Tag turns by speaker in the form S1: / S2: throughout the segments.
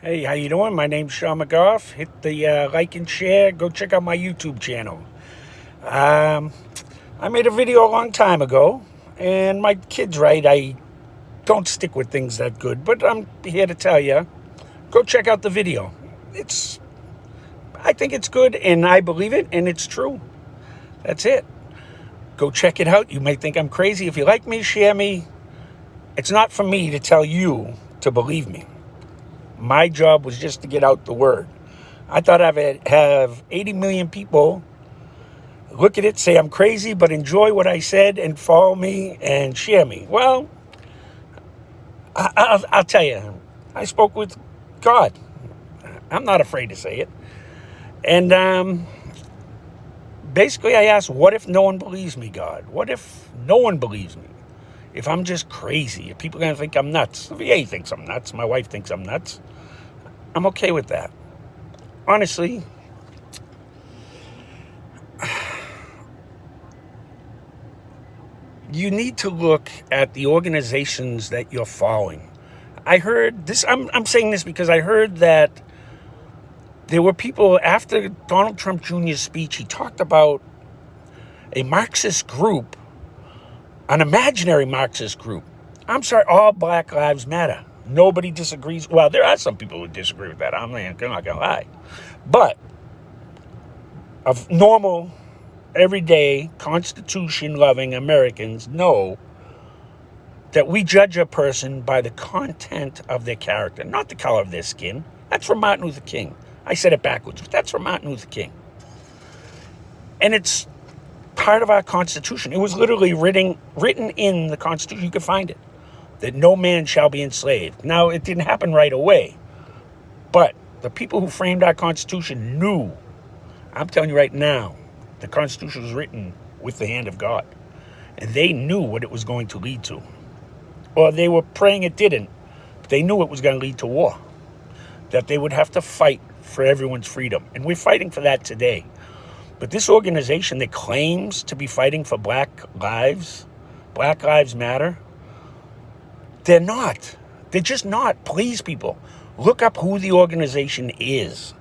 S1: Hey, how you doing? My name's Sean McGough. Hit the like and share. Go check out my YouTube channel. Um, I made a video a long time ago, and my kid's right. I don't stick with things that good, but I'm here to tell you, go check out the video. I think it's good, and I believe it, and it's true. That's it. Go check it out. You may think I'm crazy. If you like me, share me. It's not for me to tell you to believe me. My job was just to get out the word. I thought I'd have 80 million people look at it, say I'm crazy, but enjoy what I said and follow me and share me. Well, I'll tell you, I spoke with God. I'm not afraid to say it. And basically, I asked, what if no one believes me, God? What if no one believes me? If I'm just crazy, if people are going to think I'm nuts. If he thinks I'm nuts, my wife thinks I'm nuts, I'm okay with that. Honestly, you need to look at the organizations that you're following. I heard this, I'm saying this because I heard that there were people after Donald Trump Jr.'s speech, he talked about a Marxist group, an imaginary Marxist group. I'm sorry, all Black Lives Matter. Nobody disagrees. Well, there are some people who disagree with that. I'm not going to lie. But of normal, everyday, Constitution-loving Americans know that we judge a person by the content of their character, not the color of their skin. That's from Martin Luther King. I said it backwards, but that's from Martin Luther King. And it's part of our Constitution. It was literally written in the Constitution. You can find it, that no man shall be enslaved. Now, it didn't happen right away, but the people who framed our Constitution knew. I'm telling you right now, the Constitution was written with the hand of God, and they knew what it was going to lead to. Or they were praying it didn't. But they knew it was going to lead to war, that they would have to fight for everyone's freedom. And we're fighting for that today. But this organization that claims to be fighting for Black Lives Matter, they're not. They're just not. Please, people, look up who the organization is.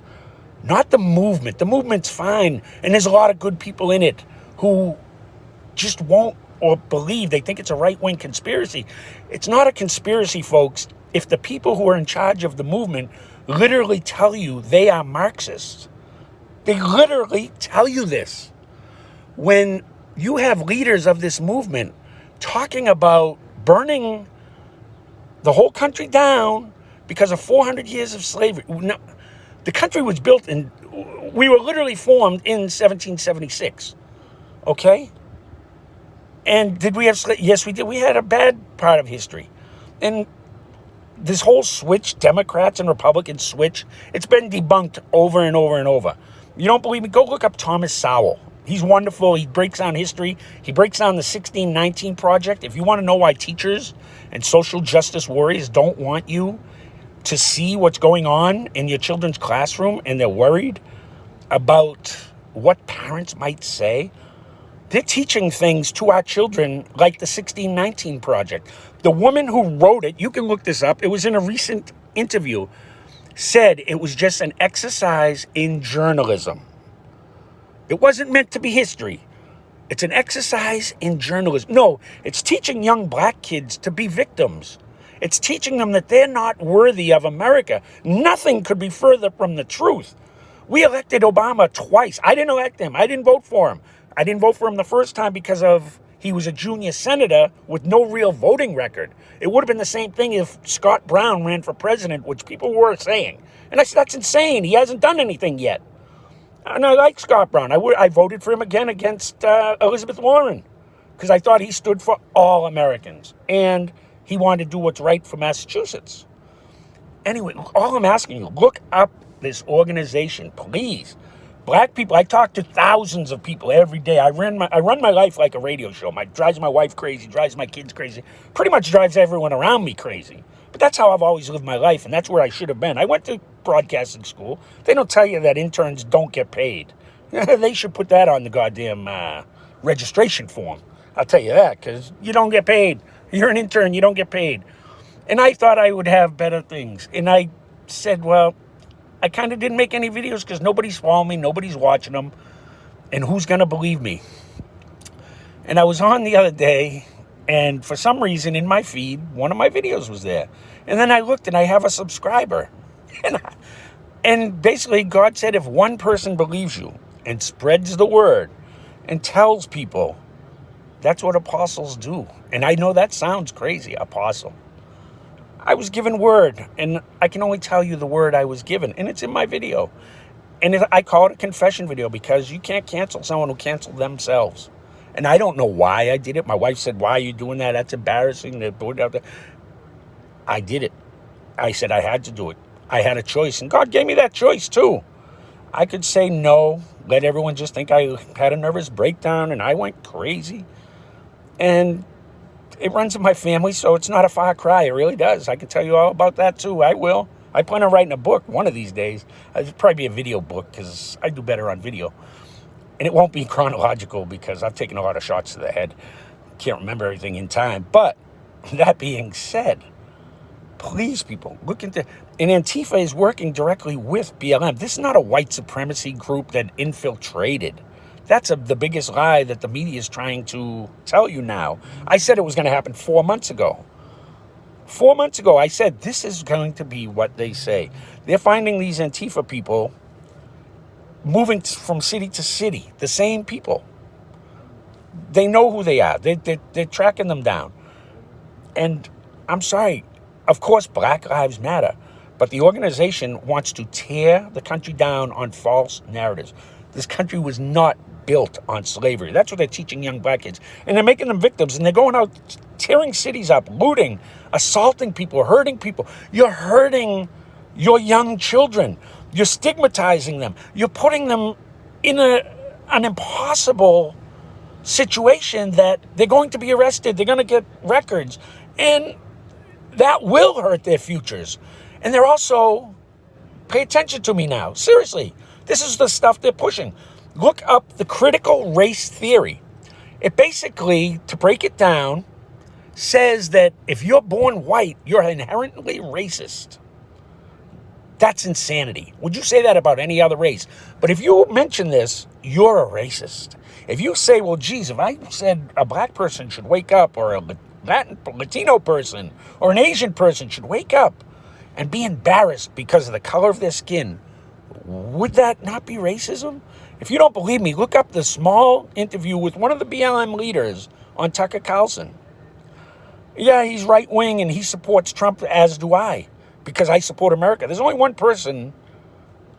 S1: Not the movement. The movement's fine, and there's a lot of good people in it who just won't or believe. They think it's a right-wing conspiracy. It's not a conspiracy, folks, if the people who are in charge of the movement literally tell you they are Marxists. They literally tell you this. When you have leaders of this movement talking about burning the whole country down because of 400 years of slavery. No, the country was built we were literally formed in 1776, okay? And did we have slavery? Yes, we did. We had a bad part of history. And this whole switch, Democrats and Republicans switch, it's been debunked over and over and over. You don't believe me? Go look up Thomas Sowell. He's wonderful. He breaks down history. He breaks down the 1619 Project. If you want to know why teachers and social justice warriors don't want you to see what's going on in your children's classroom and they're worried about what parents might say, they're teaching things to our children like the 1619 Project. The woman who wrote it, you can look this up, it was in a recent interview, said it was just an exercise in journalism. It wasn't meant to be history. It's an exercise in journalism. No, it's teaching young Black kids to be victims. It's teaching them that they're not worthy of America. Nothing could be further from the truth. We elected Obama twice. I didn't elect him. I didn't vote for him. I didn't vote for him the first time because he was a junior senator with no real voting record. It would have been the same thing if Scott Brown ran for president, which people were saying. And I said, that's insane. He hasn't done anything yet. And I like Scott Brown. I voted for him again against Elizabeth Warren because I thought he stood for all Americans. And he wanted to do what's right for Massachusetts. Anyway, all I'm asking you, look up this organization, please. Black people, I talk to thousands of people every day. I run my life like a radio show. Drives my wife crazy, drives my kids crazy, pretty much drives everyone around me crazy. But that's how I've always lived my life, and that's where I should have been. I went to broadcasting school. They don't tell you that interns don't get paid. They should put that on the goddamn registration form. I'll tell you that, because you don't get paid. You're an intern, you don't get paid. And I thought I would have better things. And I said, well, I kind of didn't make any videos because nobody's following me, nobody's watching them, and who's going to believe me? And I was on the other day, and for some reason in my feed, one of my videos was there. And then I looked, and I have a subscriber. And basically, God said, if one person believes you and spreads the word and tells people, that's what apostles do. And I know that sounds crazy, apostle. I was given word, and I can only tell you the word I was given, and it's in my video. And I call it a confession video because you can't cancel someone who canceled themselves. And I don't know why I did it. My wife said, why are you doing that? That's embarrassing. They put it out there. I did it. I said I had to do it. I had a choice, and God gave me that choice too. I could say no, let everyone just think I had a nervous breakdown and I went crazy. And it runs in my family, so it's not a far cry. It really does. I can tell you all about that too. I will. I plan on writing a book one of these days. It'll probably be a video book because I do better on video. And it won't be chronological because I've taken a lot of shots to the head. Can't remember everything in time. But that being said, please, people, look into... And Antifa is working directly with BLM. This is not a white supremacy group that infiltrated. That's the biggest lie that the media is trying to tell you now. I said it was going to happen 4 months ago. 4 months ago, I said this is going to be what they say. They're finding these Antifa people moving from city to city, the same people. They know who they are. They're tracking them down. And I'm sorry, of course, Black Lives Matter, but the organization wants to tear the country down on false narratives. This country was not built on slavery. That's what they're teaching young black kids. And they're making them victims, and they're going out tearing cities up, looting, assaulting people, hurting people. You're hurting your young children. You're stigmatizing them. You're putting them in an impossible situation that they're going to be arrested. They're going to get records. And that will hurt their futures. And they're also, pay attention to me now, seriously, this is the stuff they're pushing. Look up the critical race theory. It basically, to break it down, says that if you're born white, you're inherently racist. That's insanity. Would you say that about any other race? But if you mention this, you're a racist. If you say, well, geez, if I said a black person should wake up, or a Latino person, or an Asian person should wake up and be embarrassed because of the color of their skin, would that not be racism? If you don't believe me, look up the small interview with one of the BLM leaders on Tucker Carlson. Yeah, he's right-wing and he supports Trump, as do I, because I support America. There's only one person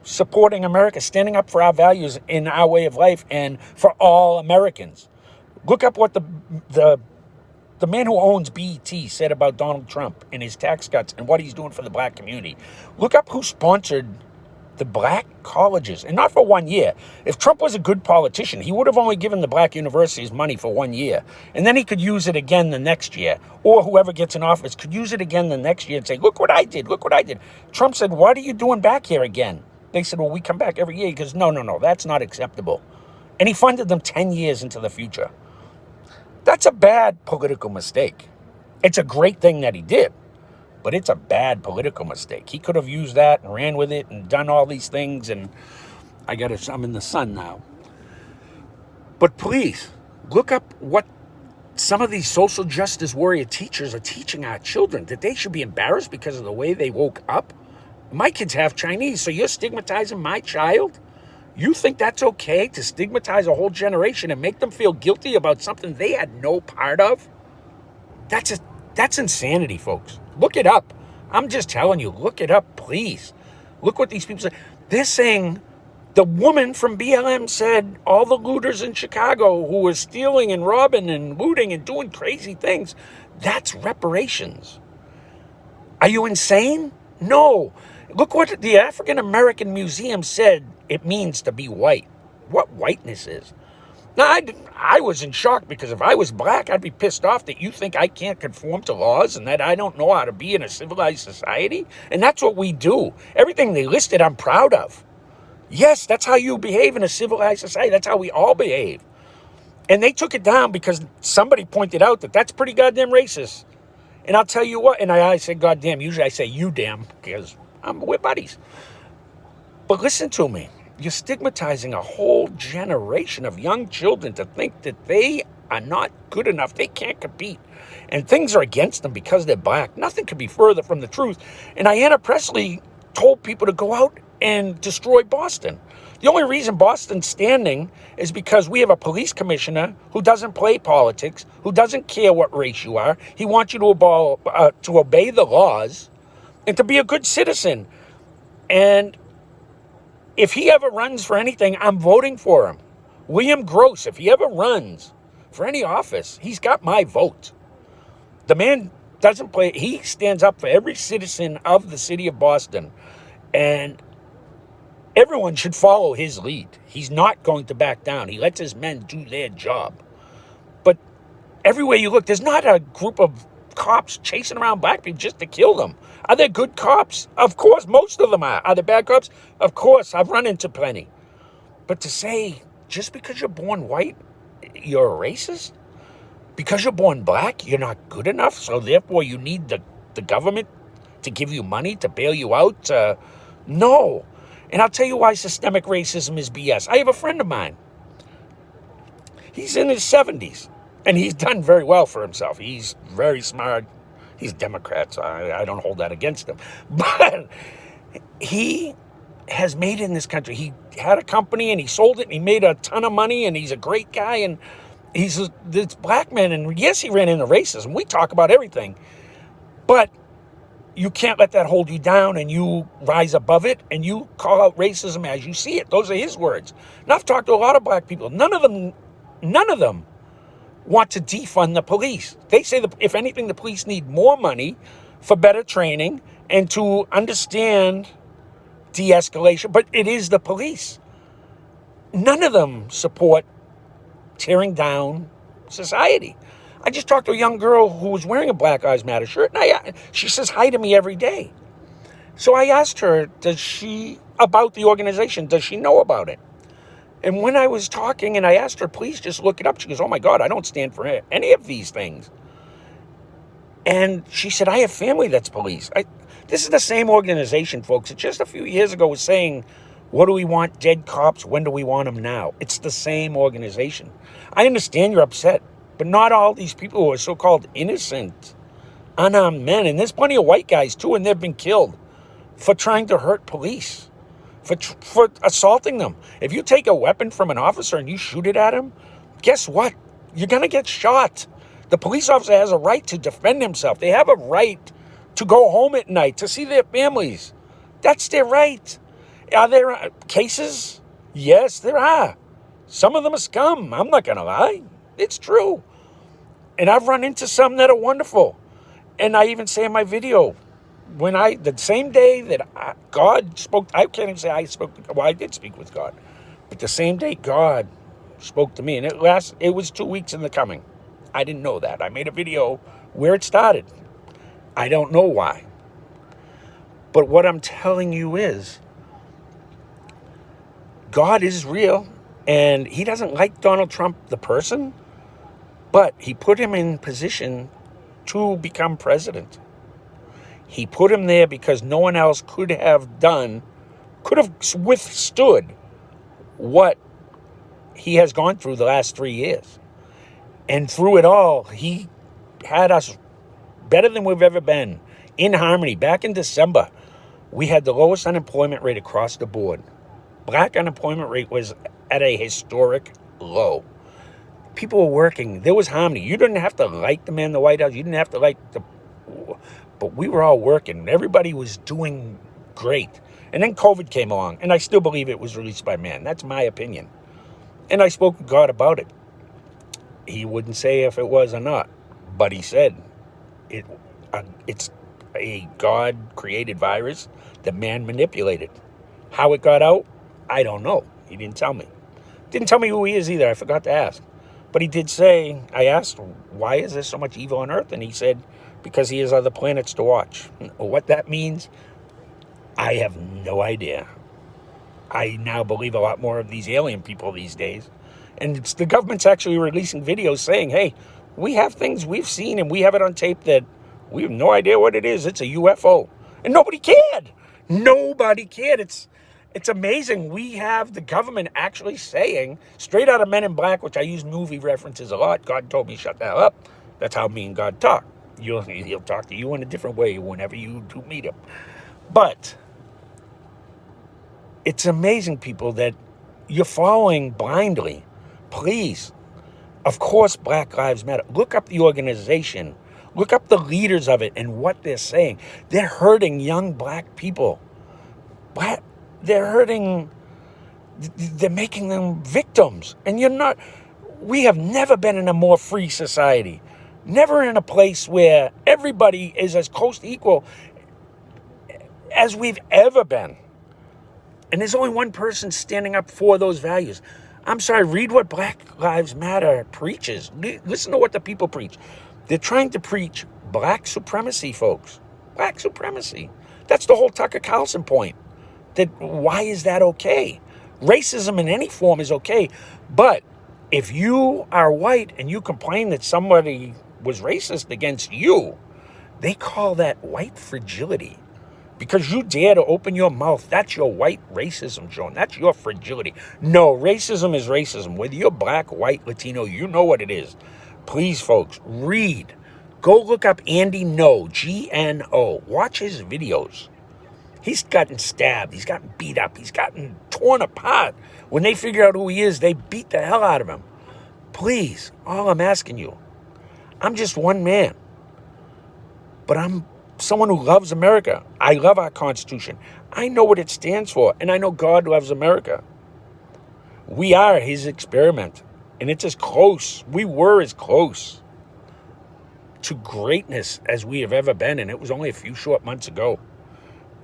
S1: supporting America, standing up for our values in our way of life and for all Americans. Look up what the man who owns BET said about Donald Trump and his tax cuts and what he's doing for the black community. Look up who sponsored the black colleges, and not for 1 year. If Trump was a good politician, he would have only given the black universities money for 1 year, and then he could use it again the next year, or whoever gets in office could use it again the next year and say, look what I did, look what I did. Trump said, what are you doing back here again? They said, well, we come back every year. He goes, no, that's not acceptable. And he funded them 10 years into the future. That's a bad political mistake. It's a great thing that he did, but it's a bad political mistake. He could have used that and ran with it and done all these things, and I'm in the sun now. But please, look up what some of these social justice warrior teachers are teaching our children, that they should be embarrassed because of the way they woke up. My kids have Chinese, so you're stigmatizing my child? You think that's okay to stigmatize a whole generation and make them feel guilty about something they had no part of? That's insanity, folks. Look it up. I'm just telling you, look it up, please. Look what these people say. They're saying the woman from BLM said all the looters in Chicago who were stealing and robbing and looting and doing crazy things, that's reparations. Are you insane? No. Look what the African American Museum said it means to be white. What whiteness is. Now, I was in shock because if I was black, I'd be pissed off that you think I can't conform to laws and that I don't know how to be in a civilized society. And that's what we do. Everything they listed, I'm proud of. Yes, that's how you behave in a civilized society. That's how we all behave. And they took it down because somebody pointed out that that's pretty goddamn racist. And I'll tell you what, and I say goddamn, usually I say you damn, because we're buddies. But listen to me. You're stigmatizing a whole generation of young children to think that they are not good enough. They can't compete. And things are against them because they're black. Nothing could be further from the truth. And Ayanna Pressley told people to go out and destroy Boston. The only reason Boston's standing is because we have a police commissioner who doesn't play politics, who doesn't care what race you are. He wants you to obey the laws and to be a good citizen. And if he ever runs for anything, I'm voting for him. William Gross, if he ever runs for any office, he's got my vote. The man doesn't play. He stands up for every citizen of the city of Boston. And everyone should follow his lead. He's not going to back down. He lets his men do their job. But everywhere you look, there's not a group of cops chasing around black people just to kill them. Are there good cops? Of course, most of them are. Are there bad cops? Of course, I've run into plenty. But to say, just because you're born white, you're a racist? Because you're born black, you're not good enough, so therefore you need the government to give you money to bail you out? No. And I'll tell you why systemic racism is BS. I have a friend of mine. He's in his 70s, and he's done very well for himself. He's very smart. He's a Democrat, so I don't hold that against him. But he has made it in this country. He had a company, and he sold it, and he made a ton of money, and he's a great guy, and he's this black man. And yes, he ran into racism. We talk about everything. But you can't let that hold you down, and you rise above it, and you call out racism as you see it. Those are his words. And I've talked to a lot of black people. None of them want to defund the police. They say that if anything, the police need more money for better training and to understand de-escalation. But it is the police. None of them support tearing down society. I just talked to a young girl who was wearing a Black Lives Matter shirt, and she says hi to me every day. So I asked her, about the organization, does she know about it? And when I was talking and I asked her, please just look it up, she goes, oh my God, I don't stand for any of these things. And she said, I have family that's police. This is the same organization, folks. It just a few years ago was saying, what do we want? Dead cops. When do we want them now? It's the same organization. I understand you're upset, but not all these people who are so-called innocent, unarmed men. And there's plenty of white guys, too, and they've been killed for trying to hurt police, for assaulting them. If you take a weapon from an officer and you shoot it at him, guess what? You're going to get shot. The police officer has a right to defend himself. They have a right to go home at night, to see their families. That's their right. Are there cases? Yes, there are. Some of them are scum. I'm not going to lie. It's true. And I've run into some that are wonderful. And I even say in my video, the same day that God spoke, I can't even say I spoke, well, I did speak with God. But the same day God spoke to me, and it was 2 weeks in the coming. I didn't know that. I made a video where it started. I don't know why. But what I'm telling you is, God is real, and he doesn't like Donald Trump, the person, but he put him in position to become president. He put him there because no one else could have withstood what he has gone through the last 3 years. And through it all, he had us better than we've ever been, in harmony. Back in December, we had the lowest unemployment rate across the board. Black unemployment rate was at a historic low. People were working. There was harmony. You didn't have to like the man in the White House. You didn't have to like but we were all working. Everybody was doing great. And then COVID came along, and I still believe it was released by man. That's my opinion. And I spoke to God about it. He wouldn't say if it was or not, but he said it's a God-created virus that man manipulated. How it got out, I don't know. He didn't tell me. Didn't tell me who he is either. I forgot to ask. But he did say, I asked, why is there so much evil on Earth? And he said, because he has other planets to watch. What that means, I have no idea. I now believe a lot more of these alien people these days. And the government's actually releasing videos saying, hey, we have things we've seen and we have it on tape that we have no idea what it is. It's a UFO. And nobody cared. Nobody cared. It's amazing. We have the government actually saying, straight out of Men in Black, which I use movie references a lot. God told me shut the hell up. That's how me and God talk. He'll talk to you in a different way whenever you do meet him. But it's amazing, people, that you're following blindly. Please. Of course, Black Lives Matter. Look up the organization. Look up the leaders of it and what they're saying. They're hurting young black people. They're hurting, they're making them victims. And we have never been in a more free society. Never in a place where everybody is as close to equal as we've ever been. And there's only one person standing up for those values. I'm sorry, read what Black Lives Matter preaches. Listen to what the people preach. They're trying to preach black supremacy, folks. Black supremacy. That's the whole Tucker Carlson point. That why is that okay? Racism in any form is okay. But if you are white and you complain that somebody was racist against you, they call that white fragility. Because you dare to open your mouth, that's your white racism, John. That's your fragility. No, racism is racism. Whether you're black, white, Latino, you know what it is. Please, folks, read. Go look up Andy Ngo, G-N-O. Watch his videos. He's gotten stabbed. He's gotten beat up. He's gotten torn apart. When they figure out who he is, they beat the hell out of him. Please, all I'm asking you, I'm just one man. But I'm someone who loves America. I love our Constitution. I know what it stands for, and I know God loves America. We are his experiment, and it's as close. We were as close to greatness as we have ever been, and it was only a few short months ago.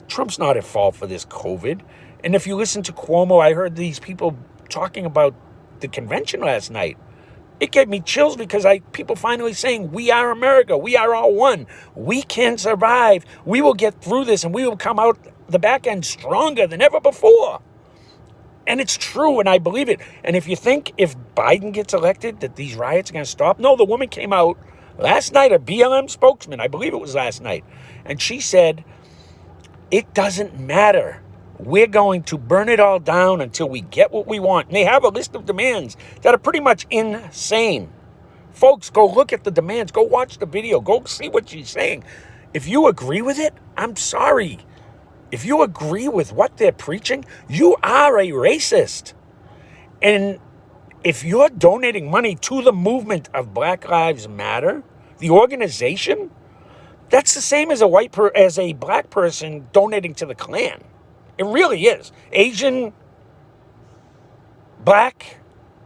S1: Trump's not at fault for this COVID. And if you listen to Cuomo, I heard these people talking about the convention last night. It gave me chills because people finally saying, we are America. We are all one. We can survive. We will get through this and we will come out the back end stronger than ever before. And it's true, and I believe it. And if you think if Biden gets elected that these riots are going to stop, no, the woman came out last night, a BLM spokesman, I believe it was last night, and she said, it doesn't matter. We're going to burn it all down until we get what we want. And they have a list of demands that are pretty much insane. Folks, go look at the demands. Go watch the video. Go see what she's saying. If you agree with it, I'm sorry. If you agree with what they're preaching, you are a racist. And if you're donating money to the movement of Black Lives Matter, the organization, that's the same as as a black person donating to the Klan. It really is. Asian, black,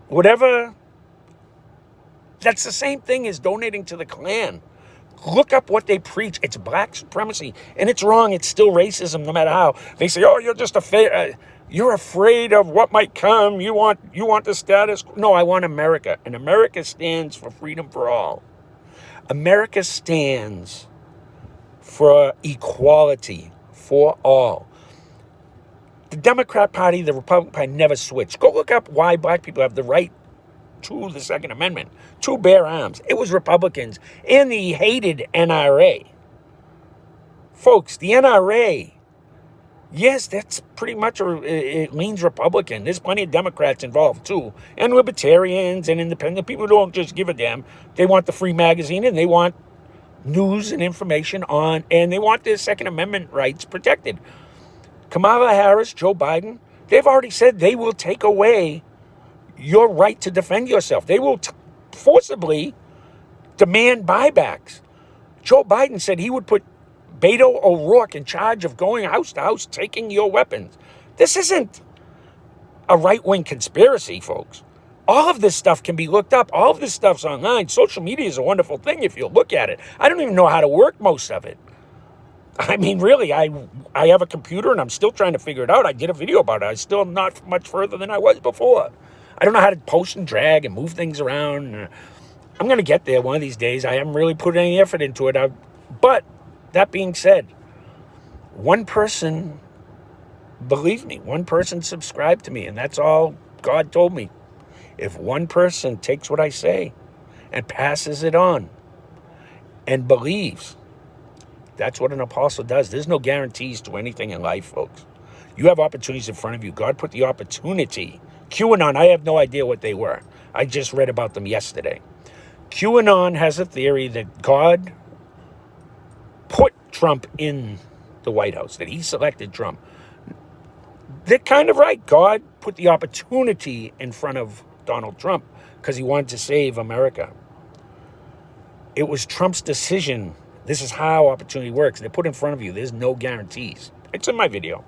S1: whatever. That's the same thing as donating to the Klan. Look up what they preach. It's black supremacy. And it's wrong. It's still racism no matter how. They say, oh, you're just you're afraid of what might come. You want the status. No, I want America. And America stands for freedom for all. America stands for equality for all. The Democrat Party, the Republican Party never switched. Go look up why black people have the right to the Second Amendment, to bear arms. It was Republicans and the hated NRA. Folks, the NRA, yes, that's pretty much, it leans Republican. There's plenty of Democrats involved too, and libertarians and independent people who don't just give a damn. They want the free magazine and they want news and information on, and they want their Second Amendment rights protected. Kamala Harris, Joe Biden, they've already said they will take away your right to defend yourself. They will forcibly demand buybacks. Joe Biden said he would put Beto O'Rourke in charge of going house to house, taking your weapons. This isn't a right-wing conspiracy, folks. All of this stuff can be looked up. All of this stuff's online. Social media is a wonderful thing if you look at it. I don't even know how to work most of it. I mean, really, I have a computer and I'm still trying to figure it out. I did a video about it. I'm still not much further than I was before. I don't know how to post and drag and move things around. I'm going to get there one of these days. I haven't really put any effort into it. But that being said, one person believed me. One person subscribed to me. And that's all God told me. If one person takes what I say and passes it on and believes That's what an apostle does. There's no guarantees to anything in life, folks. You have opportunities in front of you. God put the opportunity. QAnon, I have no idea what they were. I just read about them yesterday. QAnon has a theory that God put Trump in the White House, that he selected Trump. They're kind of right. God put the opportunity in front of Donald Trump because he wanted to save America. It was Trump's decision. This is how opportunity works. They're put in front of you. There's no guarantees. It's in my video.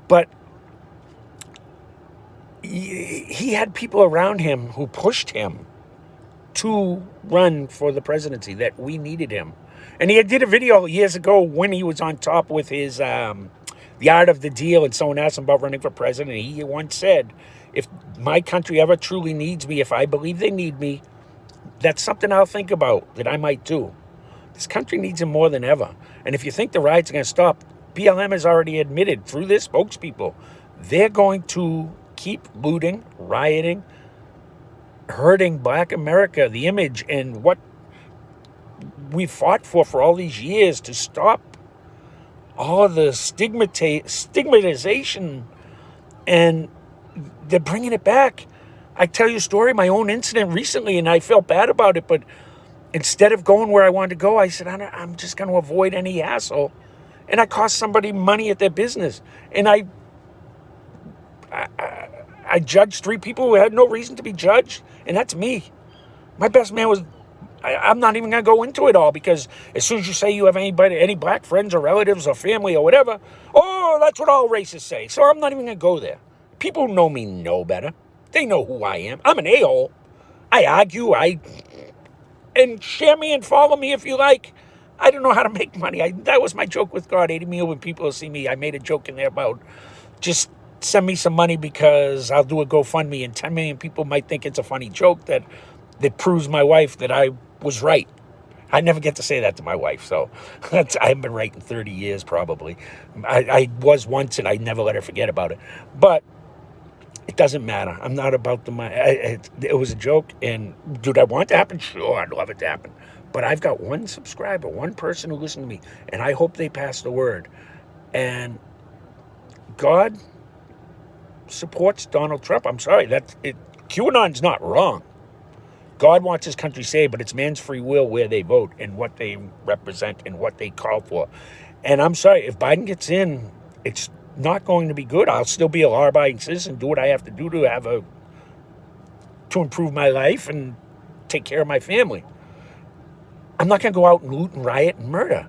S1: But he had people around him who pushed him to run for the presidency, that we needed him. And he did a video years ago when he was on top with his The Art of the Deal, and someone asked him about running for president. He once said, if my country ever truly needs me, if I believe they need me, that's something I'll think about that I might do. This country needs him more than ever. And if you think the riots are going to stop, BLM has already admitted through their spokespeople, they're going to keep looting, rioting, hurting Black America, the image and what we fought for all these years to stop all of the stigmatization, and they're bringing it back. I tell you a story, my own incident recently, and I felt bad about it, but instead of going where I wanted to go, I said, I'm just going to avoid any hassle. And I cost somebody money at their business. And I judged 3 people who had no reason to be judged, and that's me. My best man was, I'm not even going to go into it all, because as soon as you say you have any Black friends or relatives or family or whatever, oh, that's what all racists say. So I'm not even going to go there. People who know me know better. They know who I am. I'm an a-hole. I argue. And share me and follow me if you like. I don't know how to make money. That was my joke with God. 80 million people see me. I made a joke in there about just send me some money because I'll do a GoFundMe, and 10 million people might think it's a funny joke that proves my wife that I was right. I never get to say that to my wife, so I haven't been right in 30 years probably. I was once, and I never let her forget about it. But it doesn't matter. I'm not about the money. It was a joke, and dude, I want it to happen? Sure, I'd love it to happen. But I've got one subscriber, one person who listens to me, and I hope they pass the word. And God supports Donald Trump. I'm sorry, QAnon's not wrong. God wants his country saved, but it's man's free will where they vote and what they represent and what they call for. And I'm sorry, if Biden gets in, it's not going to be good. I'll still be a law-abiding citizen, do what I have to do to improve my life and take care of my family. I'm not going to go out and loot and riot and murder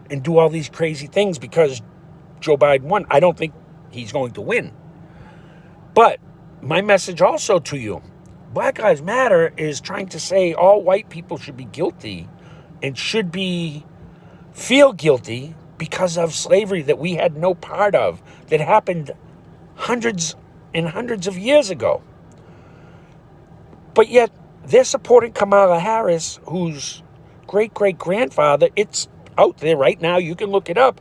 S1: and do all these crazy things because Joe Biden won. I don't think he's going to win. But my message also to you, Black Lives Matter is trying to say all white people should be guilty and should feel guilty because of slavery that we had no part of, that happened hundreds and hundreds of years ago. But yet they're supporting Kamala Harris, whose great-great-grandfather, it's out there right now, you can look it up,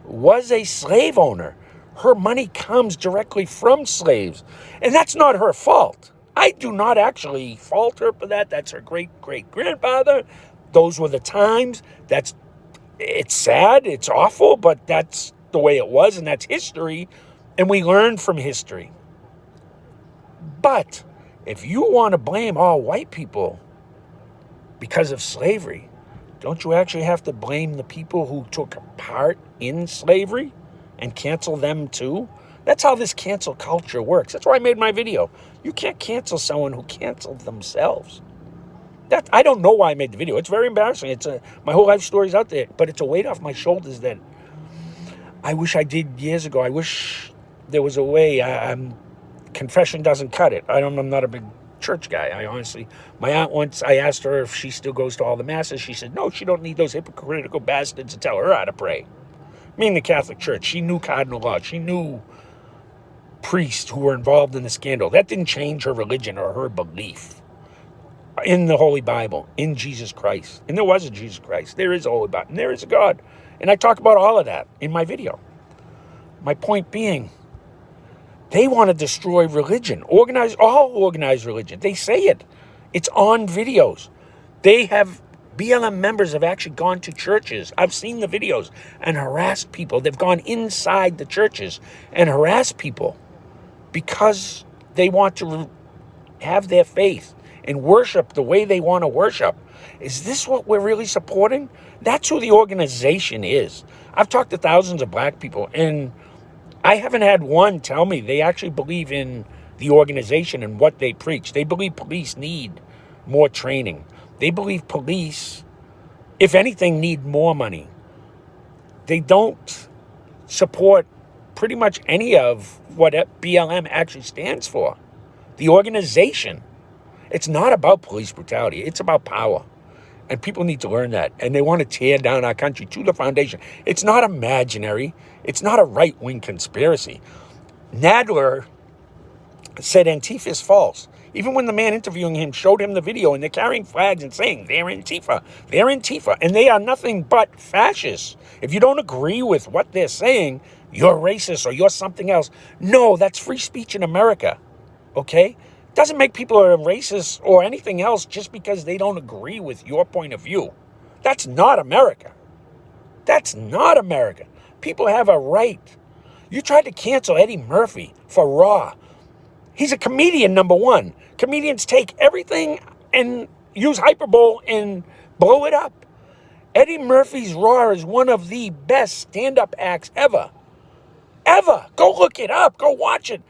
S1: was a slave owner. Her money comes directly from slaves. And that's not her fault. I do not actually fault her for that. That's her great-great-grandfather. Those were the times. It's sad, it's awful, but that's the way it was, and that's history, and we learn from history. But if you want to blame all white people because of slavery, don't you actually have to blame the people who took part in slavery and cancel them too? That's how this cancel culture works. That's why I made my video. You can't cancel someone who canceled themselves. I don't know why I made the video. It's very embarrassing. My whole life story's out there, but it's a weight off my shoulders that I wish I did years ago. I wish there was a way. Confession doesn't cut it. I'm not a big church guy. My aunt once, I asked her if she still goes to all the masses. She said, no, she don't need those hypocritical bastards to tell her how to pray. Meaning the Catholic Church. She knew cardinal law. She knew priests who were involved in the scandal. That didn't change her religion or her belief in the Holy Bible, in Jesus Christ. And there was a Jesus Christ. There is a Holy Bible. And there is a God. And I talk about all of that in my video. My point being, they want to destroy religion, all organized religion. They say it. It's on videos. They have BLM members have actually gone to churches. I've seen the videos and harassed people. They've gone inside the churches and harassed people because they want to have their faith and worship the way they want to worship. Is this what we're really supporting? That's who the organization is. I've talked to thousands of black people, and I haven't had one tell me they actually believe in the organization and what they preach. They believe police need more training. They believe police, if anything, need more money. They don't support pretty much any of what BLM actually stands for. The organization. It's not about police brutality. It's about power. And people need to learn that. And they want to tear down our country to the foundation. It's not imaginary. It's not a right-wing conspiracy. Nadler said Antifa is false. Even when the man interviewing him showed him the video and they're carrying flags and saying, they're Antifa, and they are nothing but fascists. If you don't agree with what they're saying, you're racist or you're something else. No, that's free speech in America, okay? Doesn't make people a racist or anything else just because they don't agree with your point of view. That's not America. That's not America. People have a right. You tried to cancel Eddie Murphy for Raw. He's a comedian, number one. Comedians take everything and use hyperbole and blow it up. Eddie Murphy's Raw is one of the best stand-up acts ever. Ever. Go look it up. Go watch it.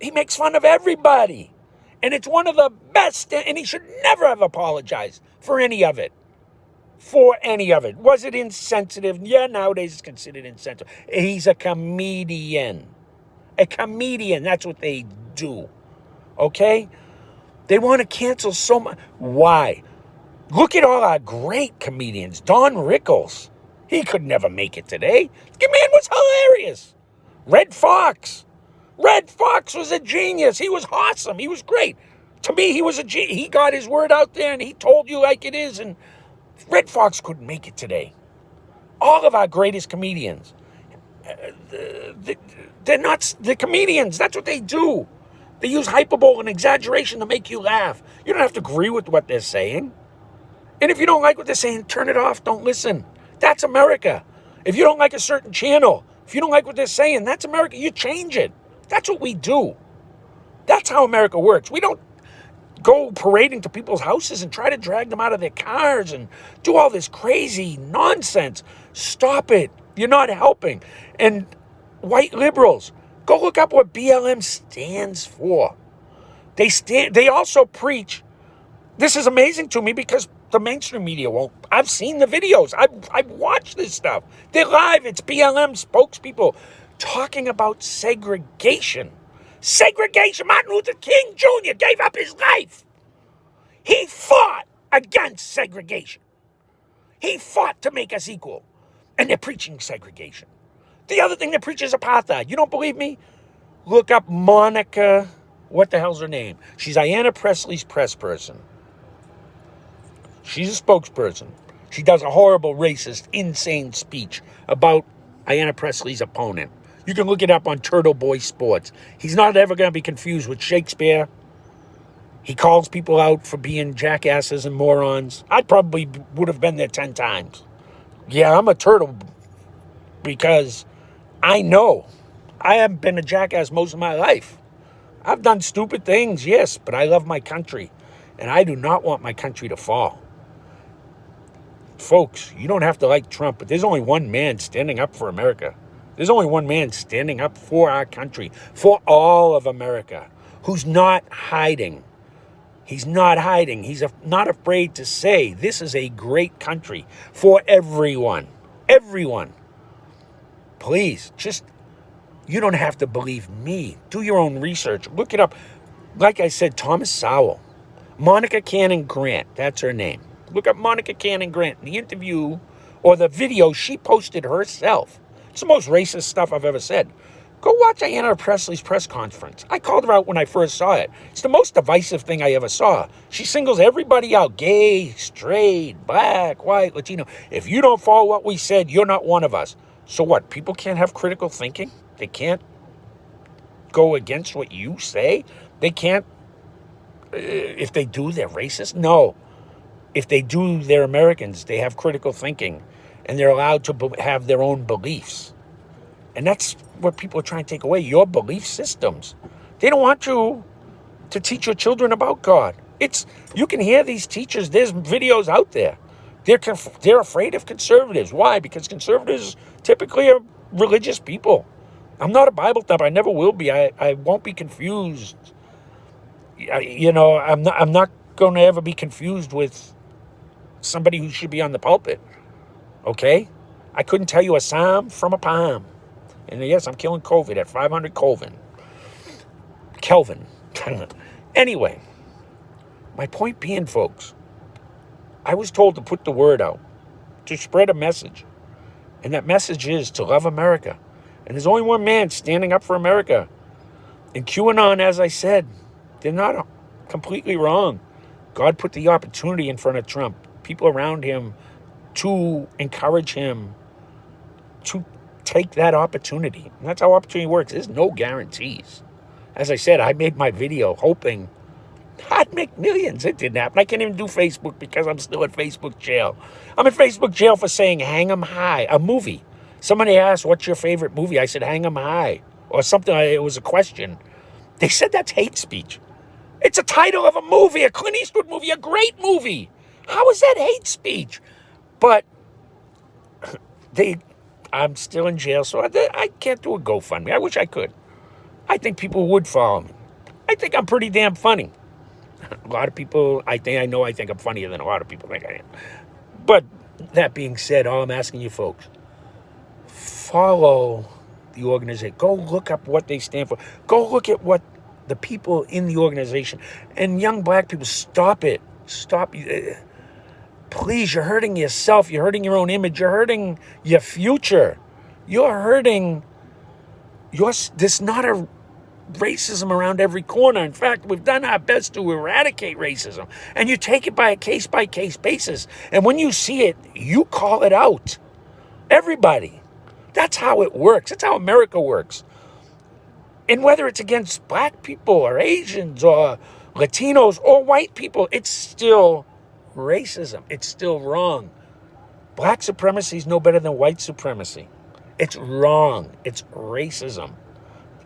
S1: He makes fun of everybody. And it's one of the best, and he should never have apologized for any of it. For any of it. Was it insensitive? Yeah, nowadays it's considered insensitive. He's a comedian. A comedian. That's what they do. Okay? They want to cancel so much. Why? Look at all our great comedians. Don Rickles. He could never make it today. The man was hilarious. Red Fox. Red Fox was a genius. He was awesome. He was great. To me, he was a genius. He got his word out there and he told you like it is. And Red Fox couldn't make it today. All of our greatest comedians. They're not the comedians. That's what they do. They use hyperbole and exaggeration to make you laugh. You don't have to agree with what they're saying. And if you don't like what they're saying, turn it off. Don't listen. That's America. If you don't like a certain channel, if you don't like what they're saying, that's America. You change it. That's what we do. That's how America works. We don't go parading to people's houses and try to drag them out of their cars and do all this crazy nonsense. Stop it. You're not helping. And white liberals, go look up what BLM stands for. They also preach. This is amazing to me because the mainstream media won't. I've seen the videos. I've watched this stuff. They're live. It's BLM spokespeople talking about segregation. Segregation. Martin Luther King Jr. gave up his life. He fought against segregation. He fought to make us equal. And they're preaching segregation. The other thing they preach is apartheid. You don't believe me? Look up Monica. What the hell's her name? She's Ayanna Pressley's press person. She's a spokesperson. She does a horrible, racist, insane speech about Ayanna Pressley's opponent. You can look it up on Turtle Boy Sports. He's not ever going to be confused with Shakespeare. He calls people out for being jackasses and morons. I probably would have been there 10 times. Yeah, I'm a turtle because I know I haven't been a jackass most of my life. I've done stupid things, yes, but I love my country, and I do not want my country to fall. Folks, you don't have to like Trump, but there's only one man standing up for America. There's only one man standing up for our country, for all of America, who's not hiding. He's not hiding. He's not afraid to say this is a great country for everyone. Everyone. Please, you don't have to believe me. Do your own research. Look it up. Like I said, Thomas Sowell. Monica Cannon Grant, that's her name. Look up Monica Cannon Grant. The interview or the video she posted herself. It's the most racist stuff I've ever said. Go watch Ayanna Pressley's press conference. I called her out when I first saw it. It's the most divisive thing I ever saw. She singles everybody out. Gay, straight, black, white, Latino. If you don't follow what we said, you're not one of us. So what? People can't have critical thinking? They can't go against what you say? They can't, if they do, they're racist? No. If they do, they're Americans. They have critical thinking, and they're allowed to have their own beliefs. And that's what people are trying to take away, your belief systems. They don't want you to teach your children about God. You can hear these teachers, there's videos out there. They're afraid of conservatives. Why? Because conservatives typically are religious people. I'm not a Bible thumper. I never will be. I won't be confused. I'm not going to ever be confused with somebody who should be on the pulpit. Okay? I couldn't tell you a psalm from a palm. And yes, I'm killing COVID at 500 Kelvin. Anyway, my point being, folks, I was told to put the word out, to spread a message. And that message is to love America. And there's only one man standing up for America. And QAnon, as I said, they're not completely wrong. God put the opportunity in front of Trump, people around him, to encourage him to take that opportunity. And that's how opportunity works. There's no guarantees. As I said, I made my video hoping I'd make millions. It didn't happen. I can't even do Facebook because I'm still at Facebook jail. I'm in Facebook jail for saying Hang 'em High, a movie. Somebody asked, what's your favorite movie? I said, Hang 'em High, or something. It was a question. They said that's hate speech. It's a title of a movie, a Clint Eastwood movie, a great movie. How is that hate speech? But I'm still in jail, so I can't do a GoFundMe. I wish I could. I think people would follow me. I think I'm pretty damn funny. A lot of people, I think I'm funnier than a lot of people think I am. But that being said, all I'm asking you folks, follow the organization. Go look up what they stand for. Go look at what the people in the organization, and young black people, stop it. Stop. Please, you're hurting yourself. You're hurting your own image. You're hurting your future. You're hurting there's not a racism around every corner. In fact, we've done our best to eradicate racism. And you take it by a case-by-case basis. And when you see it, you call it out. Everybody. That's how it works. That's how America works. And whether it's against black people or Asians or Latinos or white people, it's still racism. It's still wrong. Black supremacy is no better than white supremacy. It's wrong. It's racism.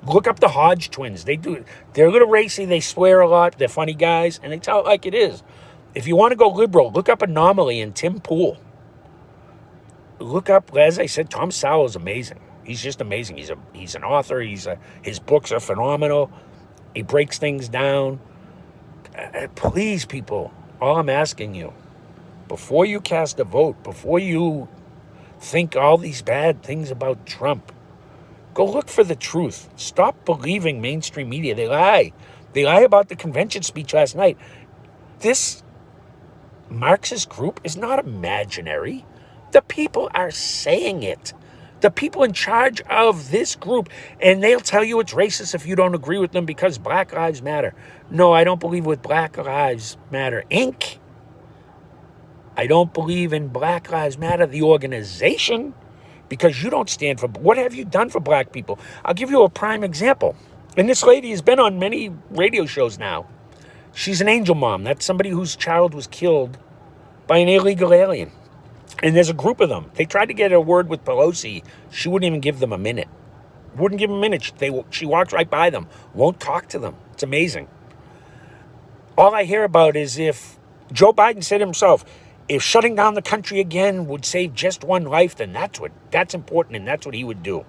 S1: Look up the Hodge twins. They're a little racy. They swear a lot. They're funny guys, and they tell it like it is. If you want to go liberal, look up Anomaly and Tim Pool. Look up, as I said, Tom Sowell is amazing. He's just amazing. He's an author. His books are phenomenal. He breaks things down. Please, people, all I'm asking you, before you cast a vote, before you think all these bad things about Trump, go look for the truth. Stop believing mainstream media. They lie. They lie about the convention speech last night. This Marxist group is not imaginary. The people are saying it. The people in charge of this group, and they'll tell you it's racist if you don't agree with them because Black Lives Matter. No, I don't believe with Black Lives Matter, Inc. I don't believe in Black Lives Matter, the organization, because you don't stand for... What have you done for black people? I'll give you a prime example. And this lady has been on many radio shows now. She's an angel mom. That's somebody whose child was killed by an illegal alien. And there's a group of them. They tried to get a word with Pelosi. She wouldn't even give them a minute. Wouldn't give them a minute. She walks right by them. Won't talk to them. It's amazing. All I hear about is if Joe Biden said himself, if shutting down the country again would save just one life, then that's important, and that's what he would do.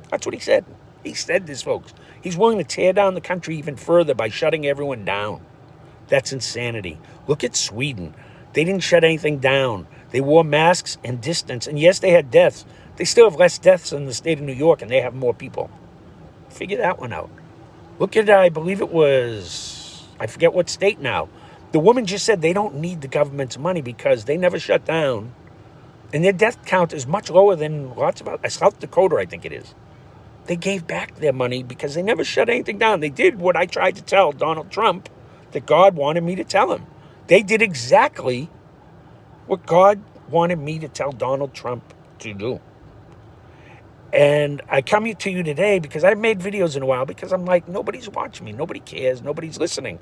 S1: That's what he said. He said this, folks. He's willing to tear down the country even further by shutting everyone down. That's insanity. Look at Sweden. They didn't shut anything down. They wore masks and distance. And yes, they had deaths. They still have less deaths in the state of New York, and they have more people. Figure that one out. Look at, I believe it was, I forget what state now. The woman just said they don't need the government's money because they never shut down. And their death count is much lower than lots of South Dakota, I think it is. They gave back their money because they never shut anything down. They did what I tried to tell Donald Trump that God wanted me to tell him. They did exactly what God wanted me to tell Donald Trump to do. And I come to you today because I made videos in a while because I'm like, nobody's watching me. Nobody cares. Nobody's listening.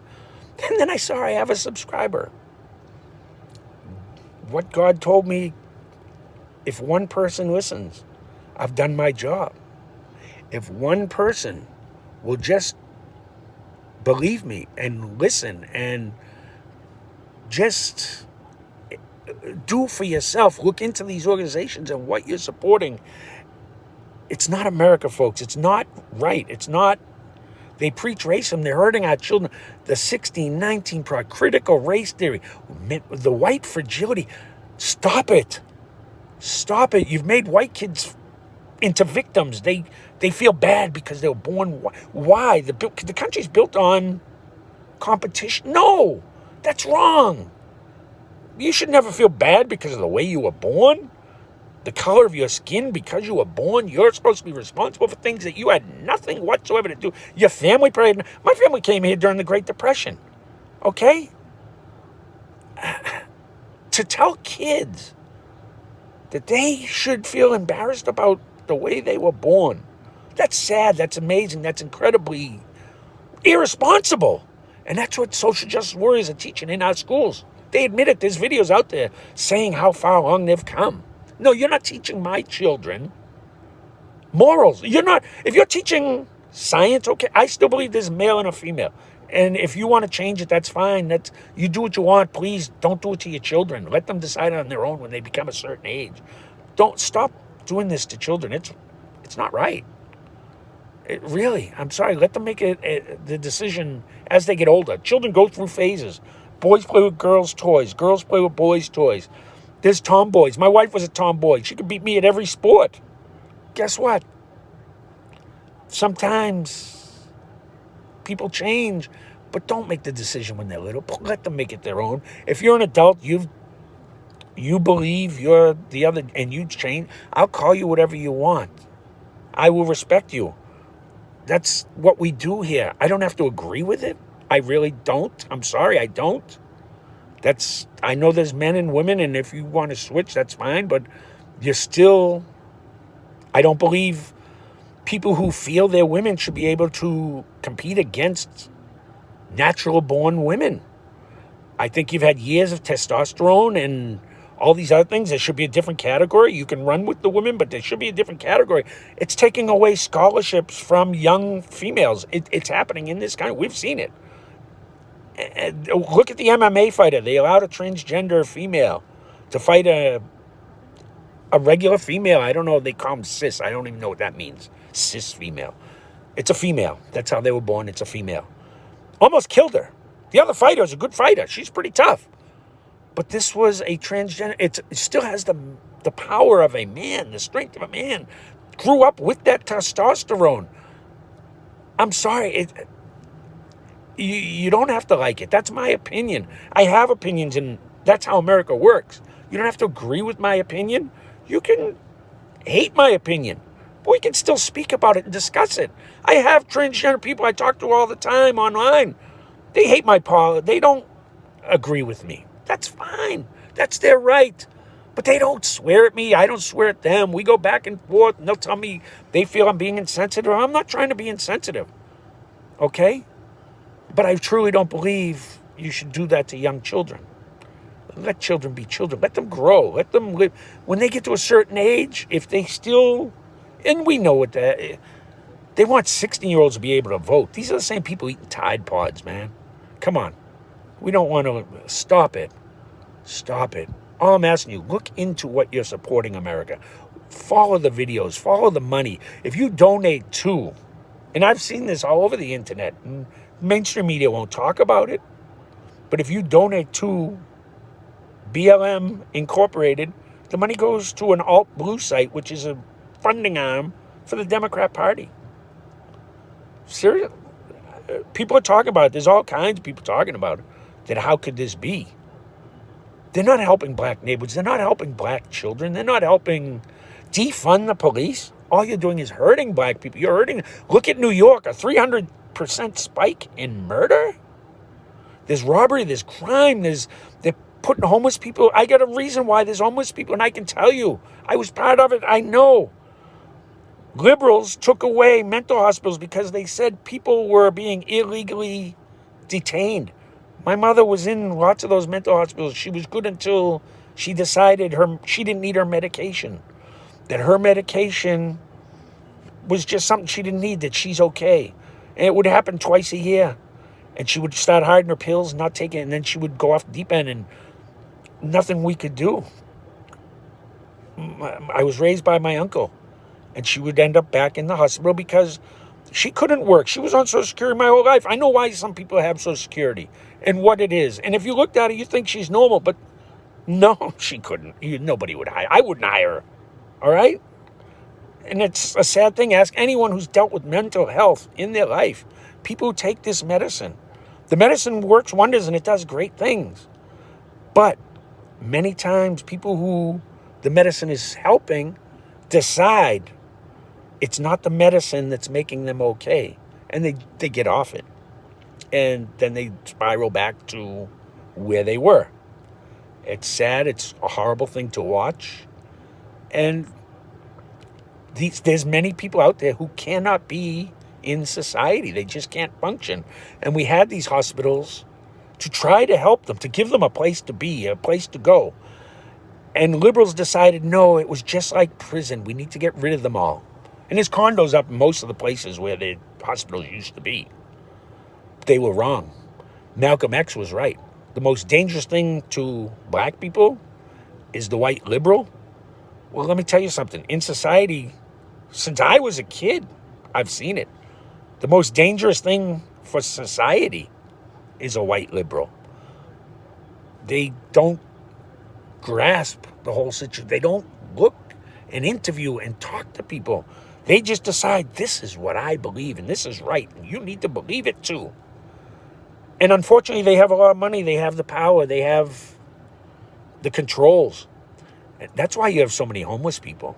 S1: And then I saw I have a subscriber. what God told me, if one person listens, I've done my job. If one person will just believe me and listen and just do for yourself, look into these organizations and what you're supporting. It's not America, folks. It's not right. It's not. They preach racism. They're hurting our children. The 1619 critical race theory, the white fragility. Stop it. Stop it. You've made white kids into victims. They feel bad because they were born. Why? The country's built on competition. No, that's wrong. You should never feel bad because of the way you were born, the color of your skin. Because you were born, you're supposed to be responsible for things that you had nothing whatsoever to do. Your family probably. My family came here during the Great Depression. Okay? To tell kids that they should feel embarrassed about the way they were born, that's sad, that's amazing, that's incredibly irresponsible. And that's what social justice warriors are teaching in our schools. They admit it. There's videos out there saying how far along they've come. No, you're not teaching my children morals. You're not. If you're teaching science, okay, I still believe there's a male and a female. And if you want to change it, that's fine. You do what you want. Please don't do it to your children. Let them decide on their own when they become a certain age. Don't stop doing this to children. It's not right. Really, I'm sorry. Let them make the decision as they get older. Children go through phases. Boys play with girls' toys. Girls play with boys' toys. There's tomboys. My wife was a tomboy. She could beat me at every sport. Guess what? Sometimes people change, but don't make the decision when they're little. Let them make it their own. If you're an adult, you believe you're the other and you change, I'll call you whatever you want. I will respect you. That's what we do here. I don't have to agree with it. I really don't. I'm sorry, I don't. I know there's men and women, and if you want to switch, that's fine, but you're still, I don't believe people who feel they're women should be able to compete against natural born women. I think you've had years of testosterone and all these other things. There should be a different category. You can run with the women, but there should be a different category. It's taking away scholarships from young females. It's happening in this country. We've seen it. And look at the MMA fighter. They allowed a transgender female to fight a regular female. I don't know. They call them cis. I don't even know what that means. Cis female. It's a female. That's how they were born. It's a female. Almost killed her. The other fighter is a good fighter. She's pretty tough. But this was a transgender. It still has the power of a man, the strength of a man. Grew up with that testosterone. I'm sorry. You don't have to like it. That's my opinion. I have opinions, and that's how America works. You don't have to agree with my opinion. You can hate my opinion, but we can still speak about it and discuss it. I have transgender people I talk to all the time online. They hate my politics. They don't agree with me. That's fine. That's their right. But they don't swear at me. I don't swear at them. We go back and forth, and they'll tell me they feel I'm being insensitive. I'm not trying to be insensitive. Okay? But I truly don't believe you should do that to young children. Let children be children. Let them grow. Let them live. When they get to a certain age, if they still, and we know what that, they want 16-year-olds to be able to vote. These are the same people eating Tide Pods, man. Come on. We don't want to, stop it. Stop it. All I'm asking you, look into what you're supporting America. Follow the videos. Follow the money. If you donate to, and I've seen this all over the internet, and mainstream media won't talk about it, but if you donate to BLM Incorporated, the money goes to an alt-blue site, which is a funding arm for the Democrat Party. Seriously, people are talking about it. There's all kinds of people talking about it. That how could this be? They're not helping black neighborhoods. They're not helping black children. They're not helping defund the police. All you're doing is hurting black people. You're hurting. Look at New York, a 300% spike in murder. There's robbery, there's crime, they're putting homeless people. I got a reason why there's homeless people, and I can tell you, I was part of it. I know. Liberals took away mental hospitals because they said people were being illegally detained. My mother was in lots of those mental hospitals. She was good until She decided she didn't need her medication, that her medication was just something she didn't need, that she's okay. And it would happen twice a year. And she would start hiding her pills, not taking it, and then she would go off the deep end, and nothing we could do. I was raised by my uncle, and she would end up back in the hospital because she couldn't work. She was on Social Security my whole life. I know why some people have Social Security and what it is. And if you looked at her, you think she's normal, but no, she couldn't. Nobody would hire. I wouldn't hire her. All right? And it's a sad thing. Ask anyone who's dealt with mental health in their life. People who take this medicine. The medicine works wonders and it does great things. But many times people who the medicine is helping decide it's not the medicine that's making them okay. And they get off it. And then they spiral back to where they were. It's sad. It's a horrible thing to watch. And there's many people out there who cannot be in society. They just can't function. And we had these hospitals to try to help them, to give them a place to be, a place to go. And liberals decided, no, it was just like prison. We need to get rid of them all. And there's condos up in most of the places where the hospitals used to be. They were wrong. Malcolm X was right. The most dangerous thing to black people is the white liberal. Well, let me tell you something. In society, since I was a kid, I've seen it. The most dangerous thing for society is a white liberal. They don't grasp the whole situation. They don't look and interview and talk to people. They just decide, this is what I believe and this is right. And you need to believe it too. And unfortunately, they have a lot of money. They have the power. They have the controls. That's why you have so many homeless people.